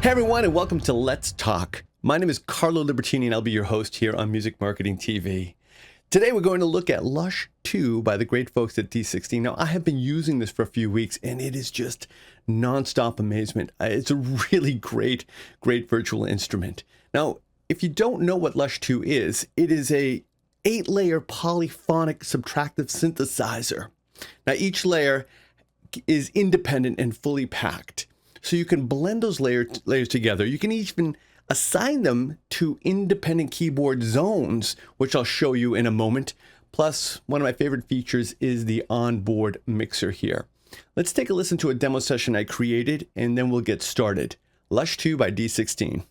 Hey everyone, and welcome to Let's Talk. My name is Carlo Libertini, and I'll be your host here on Music Marketing TV. Today we're going to look at Lush 2 by the great folks at D16. Now, I have been using this for a few weeks, and it is just nonstop amazement. It's a really great virtual instrument. Now, if you don't know what Lush 2 is, it is a 8-layer polyphonic subtractive synthesizer. Now, each layer is independent and fully packed. So you can blend those layers together. You can even assign them to independent keyboard zones, which I'll show you in a moment. Plus, one of my favorite features is the onboard mixer here. Let's take a listen to a demo session I created, and then we'll get started. Lush 2 by D16.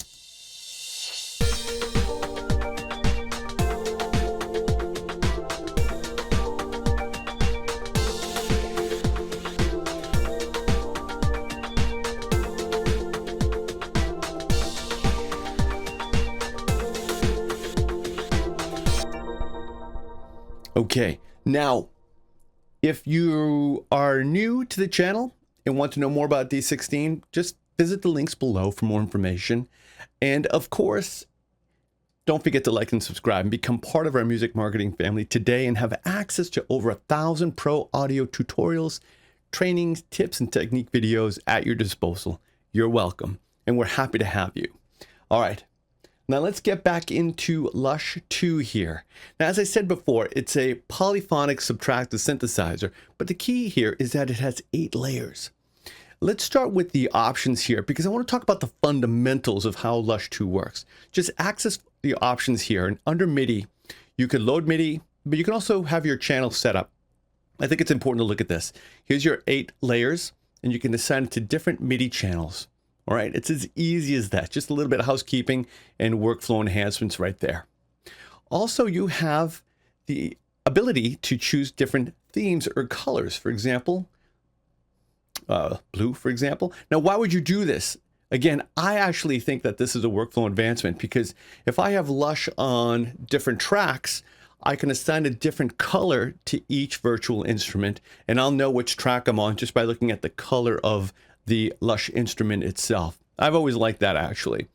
Okay, now, if you are new to the channel and want to know more about D16, just visit the links below for more information. And of course, don't forget to like and subscribe and become part of our music marketing family today and have access to over 1,000 pro audio tutorials, trainings, tips, and technique videos at your disposal. You're welcome, and we're happy to have you. All right. Now let's get back into Lush 2 here. Now, as I said before, it's a polyphonic subtractive synthesizer, but the key here is that it has 8 layers. Let's start with the options here because I want to talk about the fundamentals of how Lush 2 works. Just access the options here, and under MIDI, you can load MIDI, but you can also have your channel set up. I think it's important to look at this. Here's your 8 layers, and you can assign it to different MIDI channels. All right, it's as easy as that. Just a little bit of housekeeping and workflow enhancements right there. Also, you have the ability to choose different themes or colors. For example, blue, for example. Now, why would you do this? Again, I actually think that this is a workflow advancement because if I have Lush on different tracks, I can assign a different color to each virtual instrument, and I'll know which track I'm on just by looking at the color of the Lush instrument itself. I've always liked that actually.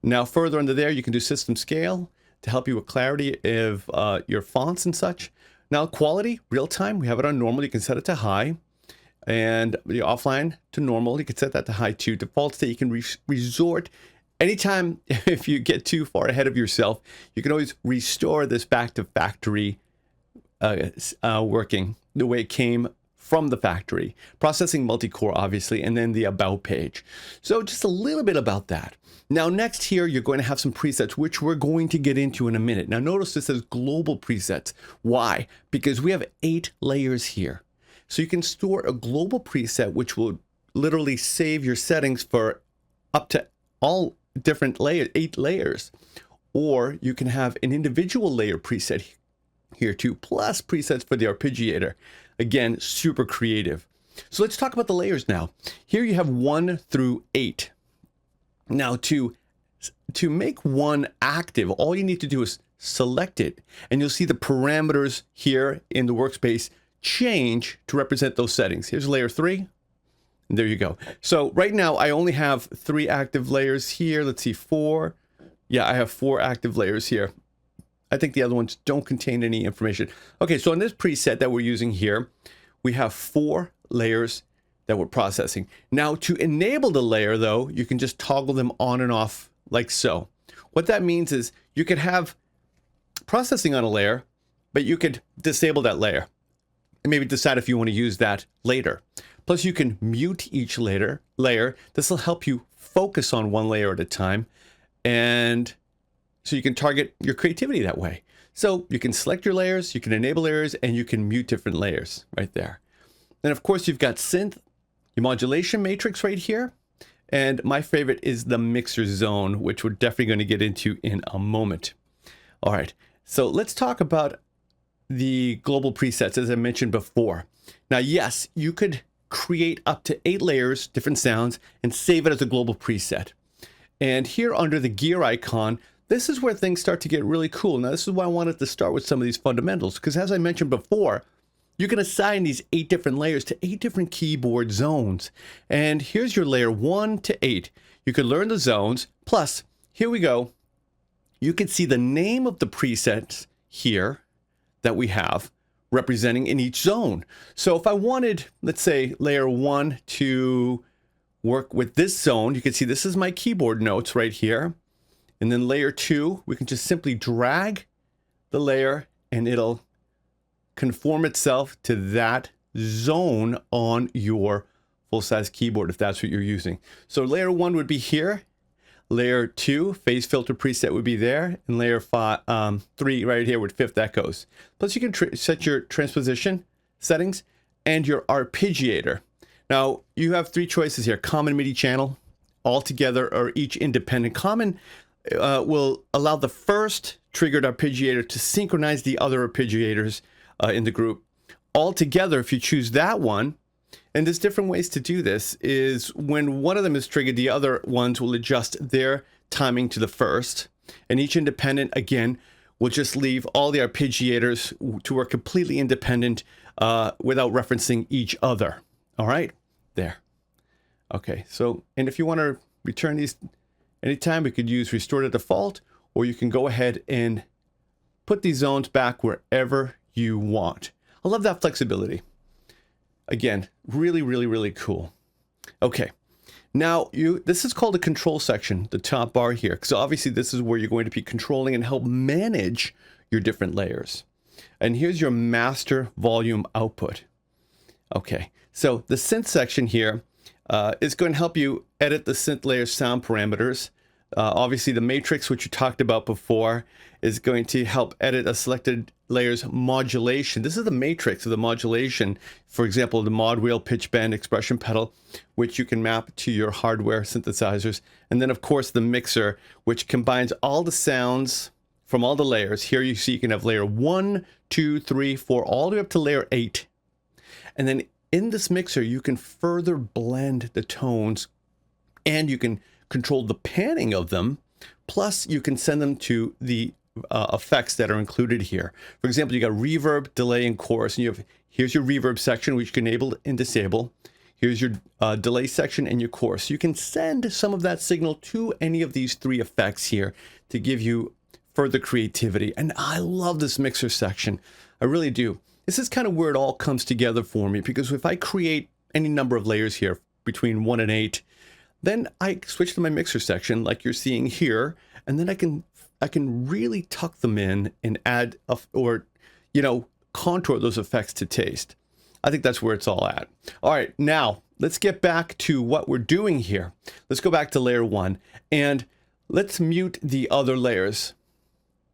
Now further under there, you can do system scale to help you with clarity of your fonts and such. Now quality, real time, we have it on normal. You can set it to high, and the offline to normal. You can set that to high too. Default state, you can resort anytime. If you get too far ahead of yourself, you can always restore this back to factory working the way it came from the factory. Processing multi-core, obviously, and then the about page. So just a little bit about that. Now, next here, you're going to have some presets, which we're going to get into in a minute. Now, notice this says global presets. Why? Because we have 8 layers here. So you can store a global preset, which will literally save your settings for up to all different layers, 8 layers. Or you can have an individual layer preset here too, plus presets for the arpeggiator. Again, super creative. So let's talk about the layers now. Here you have 1 through 8. Now to make 1 active, all you need to do is select it, and you'll see the parameters here in the workspace change to represent those settings. Here's layer 3. And there you go. So right now I only have 3 active layers here. Let's see, 4. Yeah, I have 4 active layers here. I think the other ones don't contain any information. Okay, so in this preset that we're using here, we have 4 layers that we're processing. Now to enable the layer though, you can just toggle them on and off like so. What that means is you could have processing on a layer, but you could disable that layer and maybe decide if you want to use that later. Plus you can mute each layer. This will help you focus on 1 layer at a time, and so you can target your creativity that way. So you can select your layers, you can enable layers, and you can mute different layers right there. Then of course you've got synth, your modulation matrix right here. And my favorite is the mixer zone, which we're definitely going to get into in a moment. All right, so let's talk about the global presets as I mentioned before. Now, yes, you could create up to 8 layers, different sounds, and save it as a global preset. And here under the gear icon, this is where things start to get really cool. Now, this is why I wanted to start with some of these fundamentals, because as I mentioned before, you can assign these 8 different layers to 8 different keyboard zones. And here's your layer 1 to 8. You could learn the zones. Plus, here we go. You can see the name of the presets here that we have representing in each zone. So if I wanted, let's say, layer 1 to work with this zone, you can see this is my keyboard notes right here. And then layer 2, we can just simply drag the layer and it'll conform itself to that zone on your full-size keyboard if that's what you're using. So layer 1 would be here. Layer 2, phase filter preset would be there, and layer 3 right here with fifth echoes. Plus you can set your transposition settings and your arpeggiator. Now you have 3 choices here: common MIDI channel, all together, or each independent. Common will allow the first triggered arpeggiator to synchronize the other arpeggiators in the group. All together, if you choose that one, and there's different ways to do this, is when one of them is triggered, the other ones will adjust their timing to the first. And each independent, again, will just leave all the arpeggiators to work completely independent without referencing each other. All right, there. Okay, so, and if you want to return these anytime, we could use restore to default, or you can go ahead and put these zones back wherever you want. I love that flexibility. Again, really, really, really cool. Okay, now this is called a control section, the top bar here. So obviously this is where you're going to be controlling and help manage your different layers. And here's your master volume output. Okay, so the synth section here is going to help you edit the synth layer sound parameters. Obviously the matrix, which you talked about before, is going to help edit a selected layer's modulation. This is the matrix of the modulation. For example, the mod wheel, pitch bend, expression pedal, which you can map to your hardware synthesizers. And then of course the mixer, which combines all the sounds from all the layers. Here you see you can have layer 1, 2, 3, 4, all the way up to layer 8. And then in this mixer, you can further blend the tones and you can control the panning of them. Plus you can send them to the effects that are included here. For example, you got reverb, delay, and chorus, and you have, here's your reverb section, which you can enable and disable. Here's your delay section and your chorus. You can send some of that signal to any of these 3 effects here to give you further creativity. And I love this mixer section. I really do. This is kind of where it all comes together for me, because if I create any number of layers here between 1 and 8, then I switch to my mixer section like you're seeing here, and then I can really tuck them in and add or contour those effects to taste. I think that's where it's all at. All right, now let's get back to what we're doing here. Let's go back to layer 1 and let's mute the other layers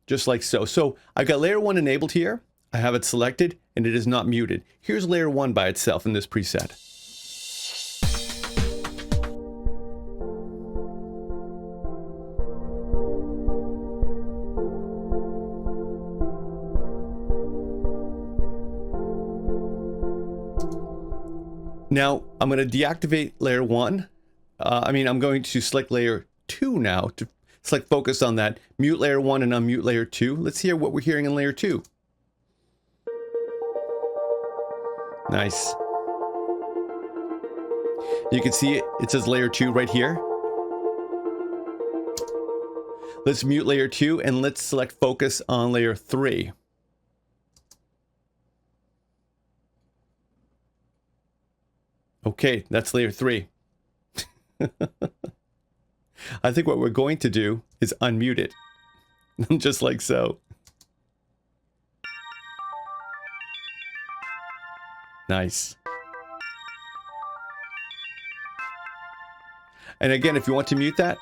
just like so. So I've got layer 1 enabled here. I have it selected and it is not muted. Here's layer 1 by itself in this preset. Now I'm going to deactivate layer 1. I'm going to select layer 2 now to select focus on that. Mute layer 1 and unmute layer 2. Let's hear what we're hearing in layer 2. Nice. You can see it says layer 2 right here. Let's mute layer 2 and let's select focus on layer 3. Okay, that's layer 3. I think what we're going to do is unmute it, just like so. Nice. And again, if you want to mute that,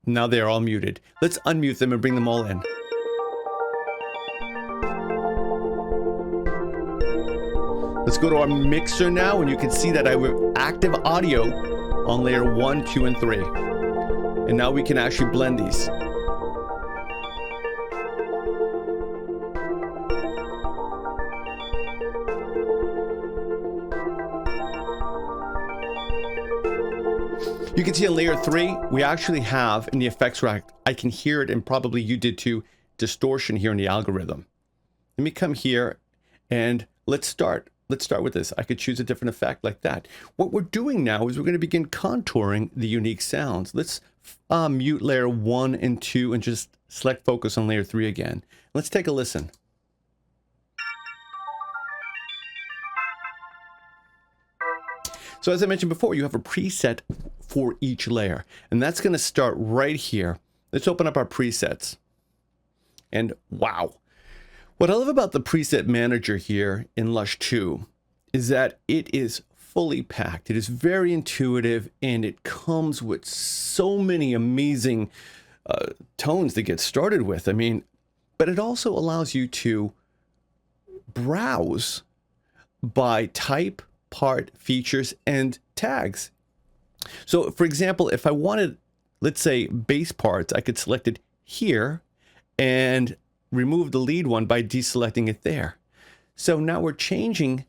now they're all muted. Let's unmute them and bring them all in. Let's go to our mixer now, and you can see that I have active audio on layer 1, 2, and 3. And now we can actually blend these. You can see in layer 3, we actually have in the effects rack, I can hear it, and probably you did too, distortion here in the algorithm. Let me come here and let's start let's start with this. I could choose a different effect like that. What we're doing now is we're going to begin contouring the unique sounds. Let's mute layer 1 and 2 and just select focus on layer 3 again. Let's take a listen. So as I mentioned before, you have a preset for each layer, and that's going to start right here. Let's open up our presets. And wow. What I love about the preset manager here in Lush 2 is that it is fully packed. It is very intuitive, and it comes with so many amazing tones to get started with. I mean, but it also allows you to browse by type, part, features, and tags. So for example, if I wanted, let's say, bass parts, I could select it here and remove the lead one by deselecting it there. So now we're changing,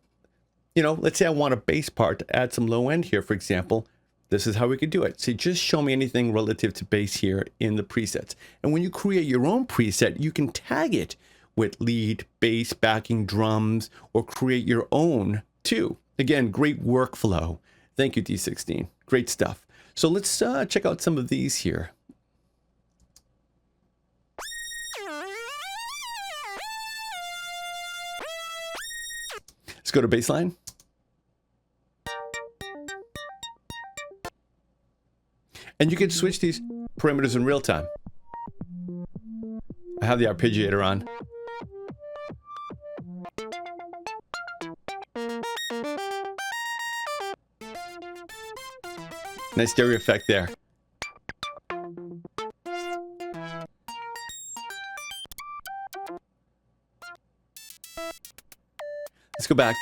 let's say I want a bass part to add some low end here, for example. This is how we could do it. So just show me anything relative to bass here in the presets. And when you create your own preset, you can tag it with lead, bass, backing, drums, or create your own too. Again, great workflow. Thank you, D16. Great stuff. So let's check out some of these here. Let's go to baseline. And you can switch these parameters in real time. I have the arpeggiator on. Nice stereo effect there. Let's go back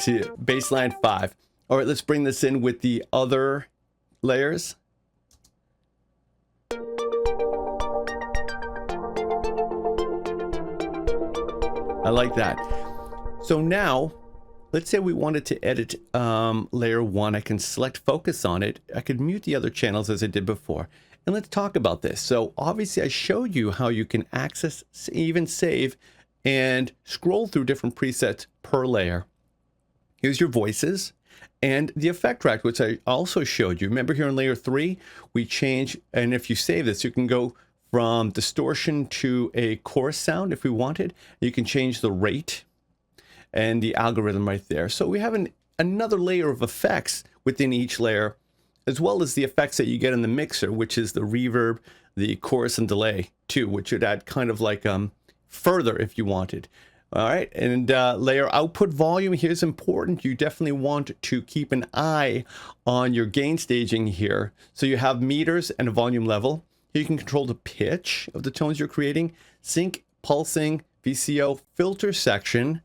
to baseline 5. All right, let's bring this in with the other layers. I like that. So now, let's say we wanted to edit layer 1. I can select focus on it. I could mute the other channels as I did before. And let's talk about this. So obviously I showed you how you can access, even save, and scroll through different presets per layer. Here's your voices and the effect rack, which I also showed you. Remember here in layer 3, we change, and if you save this, you can go from distortion to a chorus sound if we wanted. You can change the rate and the algorithm right there. So we have another layer of effects within each layer, as well as the effects that you get in the mixer, which is the reverb, the chorus and delay too, which would add kind of like further if you wanted. All right, and layer output volume, here's important. You definitely want to keep an eye on your gain staging here. So you have meters and a volume level. Here you can control the pitch of the tones you're creating, sync, pulsing, VCO, filter section,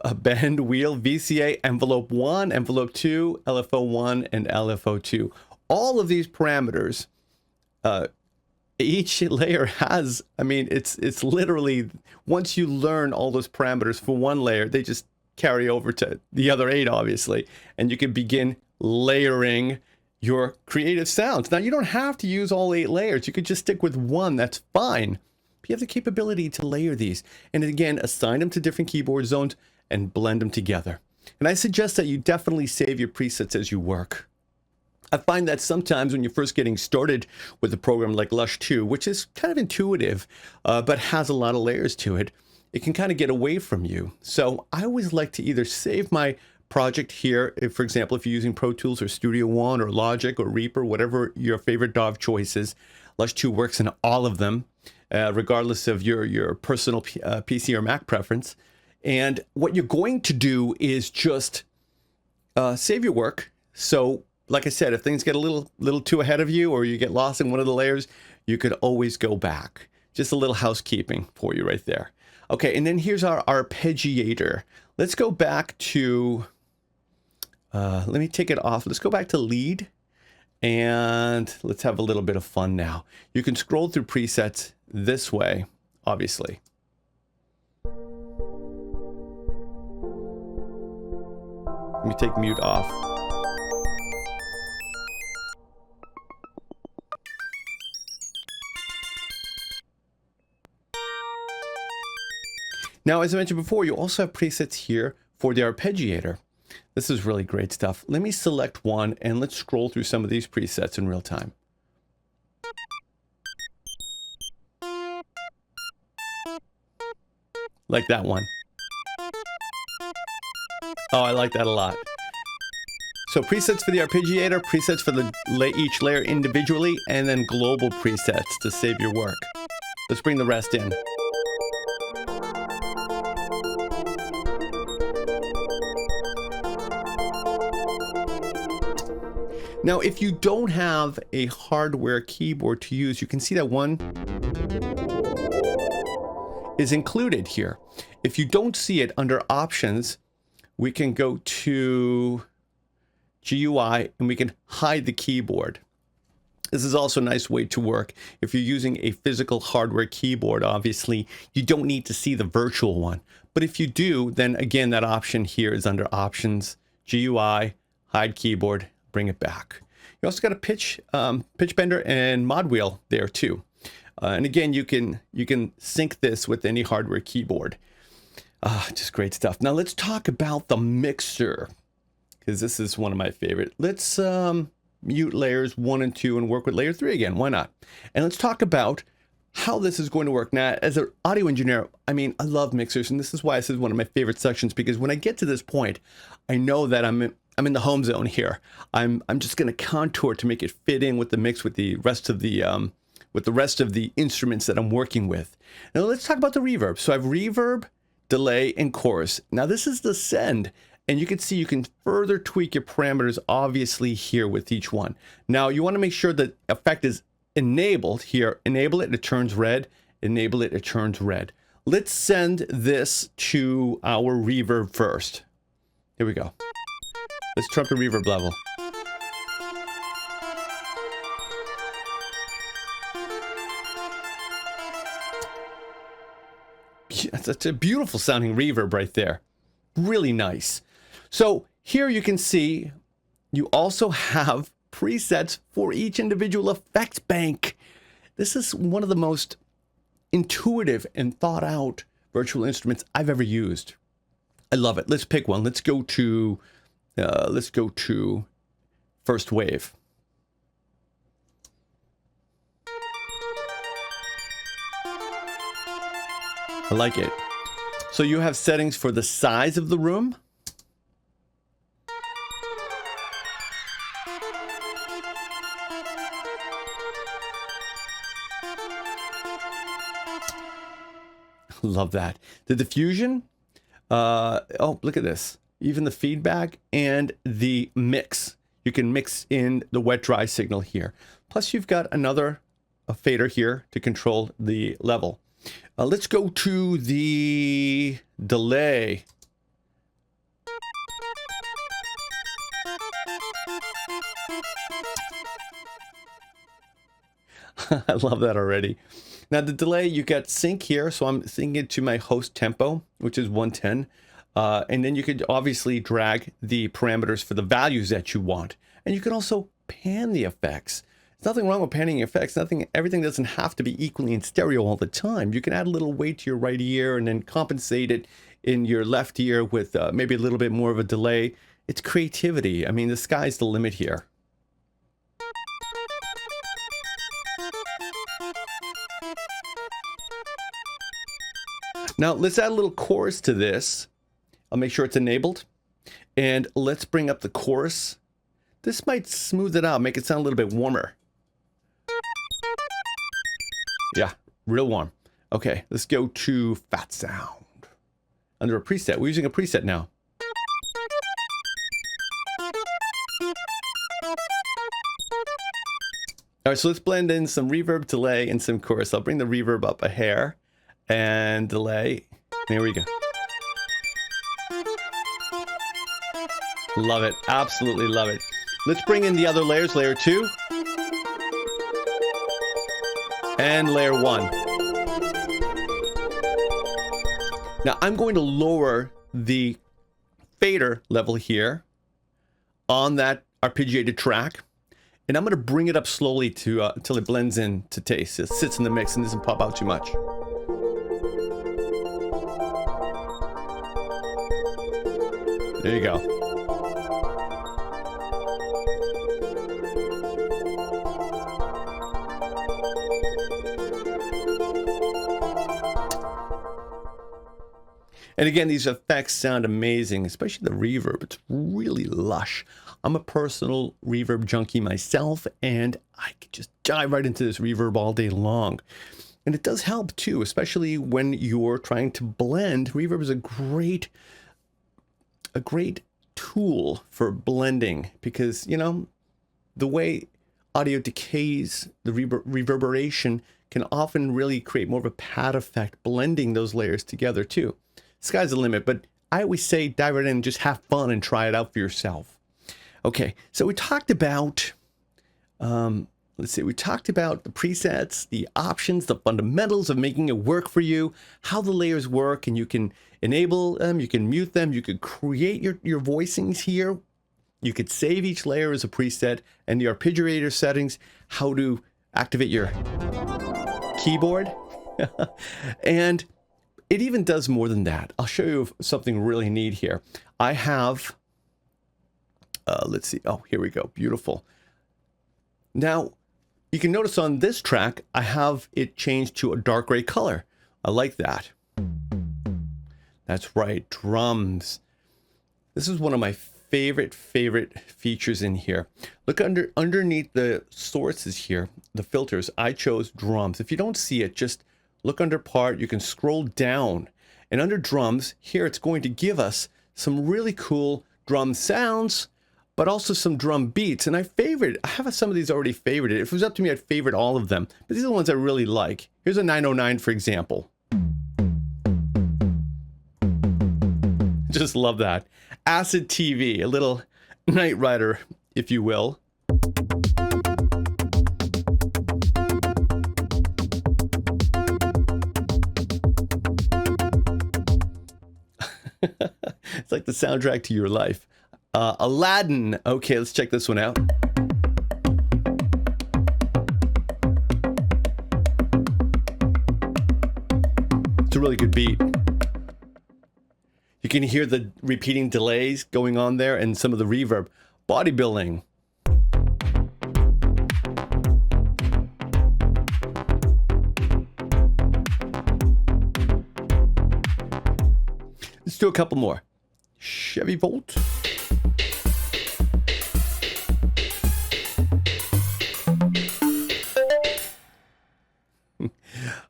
a bend, wheel, VCA, envelope 1, envelope 2, LFO 1, and LFO 2. All of these parameters, each layer has, I mean, it's literally, once you learn all those parameters for one layer, they just carry over to the other 8, obviously, and you can begin layering your creative sounds. Now, you don't have to use all 8 layers. You could just stick with one. That's fine. But you have the capability to layer these, and again, assign them to different keyboard zones and blend them together. And I suggest that you definitely save your presets as you work. I find that sometimes when you're first getting started with a program like Lush 2, which is kind of intuitive, but has a lot of layers to it, it can kind of get away from you. So I always like to either save my project here, if, for example, if you're using Pro Tools or Studio One or Logic or Reaper, whatever your favorite DAW choice is. Lush 2 works in all of them, regardless of your personal PC or Mac preference. And what you're going to do is just save your work. So like I said, if things get a little too ahead of you or you get lost in one of the layers, you could always go back. Just a little housekeeping for you right there. Okay, and then here's our arpeggiator. Let's go back to, let me take it off. Let's go back to lead and let's have a little bit of fun now. You can scroll through presets this way, obviously. Let me take mute off. Now, as I mentioned before, you also have presets here for the arpeggiator. This is really great stuff. Let me select one and let's scroll through some of these presets in real time. Like that one. Oh, I like that a lot. So presets for the arpeggiator, presets for each layer individually, and then global presets to save your work. Let's bring the rest in. Now, if you don't have a hardware keyboard to use, you can see that one is included here. If you don't see it under options, we can go to GUI and we can hide the keyboard. This is also a nice way to work. If you're using a physical hardware keyboard, obviously, you don't need to see the virtual one. But if you do, then again, that option here is under options, GUI, hide keyboard, bring it back. You also got a pitch bender and mod wheel there too. And again, you can sync this with any hardware keyboard. Just great stuff. Now let's talk about the mixer, because this is one of my favorite. Let's mute layers 1 and 2 and work with layer 3 again. Why not? And let's talk about how this is going to work. Now, as an audio engineer, I mean, I love mixers, and this is why this is one of my favorite sections, because when I get to this point, I know that I'm in the home zone here. I'm just going to contour to make it fit in with the mix with the rest of the instruments that I'm working with. Now let's talk about the reverb. So I have reverb, delay, and chorus. Now this is the send, and you can see you can further tweak your parameters obviously here with each one. Now you want to make sure that effect is enabled here. Enable it, it turns red. Enable it, it turns red. Let's send this to our reverb first. Here we go. Let's turn up the reverb level. That's a beautiful sounding reverb right there. Really nice. So here you can see you also have presets for each individual effects bank. This is one of the most intuitive and thought out virtual instruments I've ever used. I love it. Let's pick one. Let's go to First Wave. I like it. So you have settings for the size of the room. Love that. The diffusion. Oh, look at this. Even the feedback and the mix. You can mix in the wet dry signal here. Plus you've got a fader here to control the level. Let's go to the delay. I love that already. Now the delay, you got sync here, so I'm syncing it to my host tempo, which is 110. And then you could obviously drag the parameters for the values that you want. And you can also pan the effects. There's nothing wrong with panning effects. Everything doesn't have to be equally in stereo all the time. You can add a little weight to your right ear and then compensate it in your left ear with maybe a little bit more of a delay. It's creativity. I mean, the sky's the limit here. Now let's add a little chorus to this. I'll make sure it's enabled. And let's bring up the chorus. This might smooth it out, make it sound a little bit warmer. Yeah, real warm. Okay, let's go to Fat Sound. Under a preset. We're using a preset now. All right, so let's blend in some reverb, delay, and some chorus. I'll bring the reverb up a hair and delay. There we go. Love it. Absolutely love it. Let's bring in the other layers, layer 2 and layer 1. Now I'm going to lower the fader level here on that arpeggiated track, and I'm going to bring it up slowly to until it blends in to taste. It sits in the mix and doesn't pop out too much. There you go. And again, these effects sound amazing, especially the reverb. It's really lush. I'm a personal reverb junkie myself, and I could just dive right into this reverb all day long. And it does help too, especially when you're trying to blend. Reverb is a great tool for blending because, you know, the way audio decays, the reverberation can often really create more of a pad effect, blending those layers together too. Sky's the limit, but I always say dive right in and just have fun and try it out for yourself. Okay, so we talked about, we talked about the presets, the options, the fundamentals of making it work for you, how the layers work, and you can enable them, you can mute them, you could create your voicings here. You could save each layer as a preset, and the arpeggiator settings, how to activate your keyboard. And it even does more than that. I'll show you something really neat here. I have, let's see. Oh, here we go. Beautiful. Now, you can notice on this track, I have it changed to a dark gray color. I like that. That's right, drums. This is one of my favorite features in here. Look underneath the sources here, the filters, I chose drums. If you don't see it, just look under part, you can scroll down, and under drums, here it's going to give us some really cool drum sounds, but also some drum beats. And I have some of these already favorited. If it was up to me, I'd favorite all of them, but these are the ones I really like. Here's a 909, for example. Just love that. Acid TV, a little Knight Rider, if you will. It's like the soundtrack to your life. Aladdin. Okay, let's check this one out. It's a really good beat. You can hear the repeating delays going on there and some of the reverb. Bodybuilding. Let's do a couple more. Chevy Volt.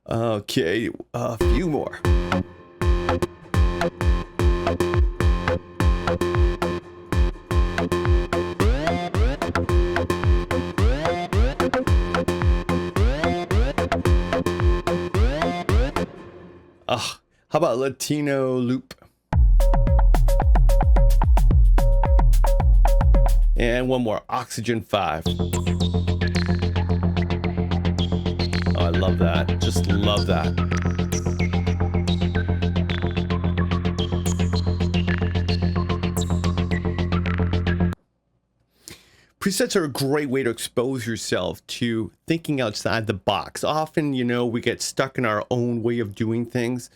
Okay, a few more. How about Latino Loop? And one more, Oxygen 5. Oh, I love that. Just love that. Presets are a great way to expose yourself to thinking outside the box. Often, you know, we get stuck in our own way of doing things.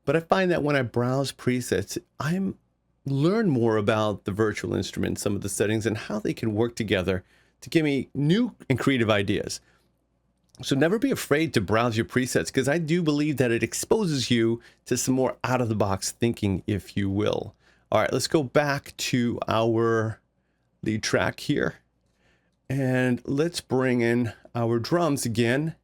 But I find that when I browse presets, I learn more about the virtual instruments, some of the settings, and how they can work together to give me new and creative ideas. So never be afraid to browse your presets, because I do believe that it exposes you to some more out-of-the-box thinking, if you will. All right, let's go back to our lead track here. And let's bring in our drums again.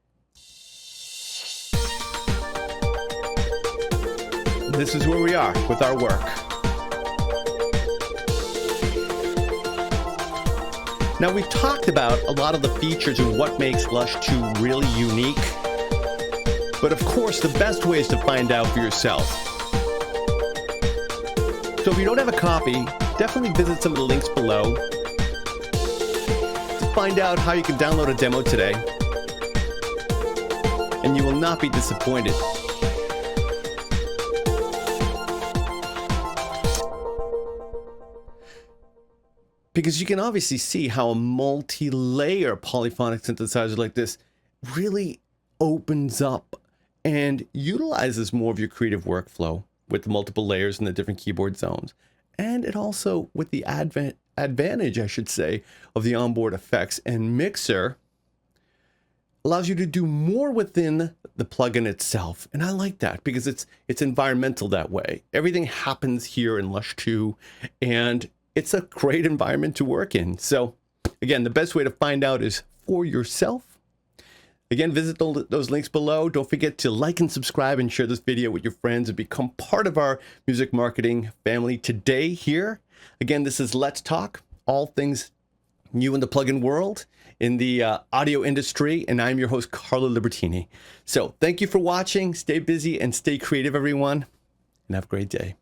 This is where we are with our work. Now, we've talked about a lot of the features and what makes Lush 2 really unique. But of course, the best way is to find out for yourself. So if you don't have a copy, definitely visit some of the links below to find out how you can download a demo today. And you will not be disappointed. Because you can obviously see how a multi-layer polyphonic synthesizer like this really opens up and utilizes more of your creative workflow with the multiple layers and the different keyboard zones. and it also, with the advantage, I should say, of the onboard effects and mixer, allows you to do more within the plugin itself. And I like that because it's environmental that way. Everything happens here in Lush 2, and it's a great environment to work in. So again, the best way to find out is for yourself. Again, visit those links below. Don't forget to like and subscribe and share this video with your friends and become part of our music marketing family today here. Again, this is Let's Talk, all things new in the plugin world, in the audio industry, and I'm your host, Carlo Libertini. So thank you for watching. Stay busy and stay creative, everyone, and have a great day.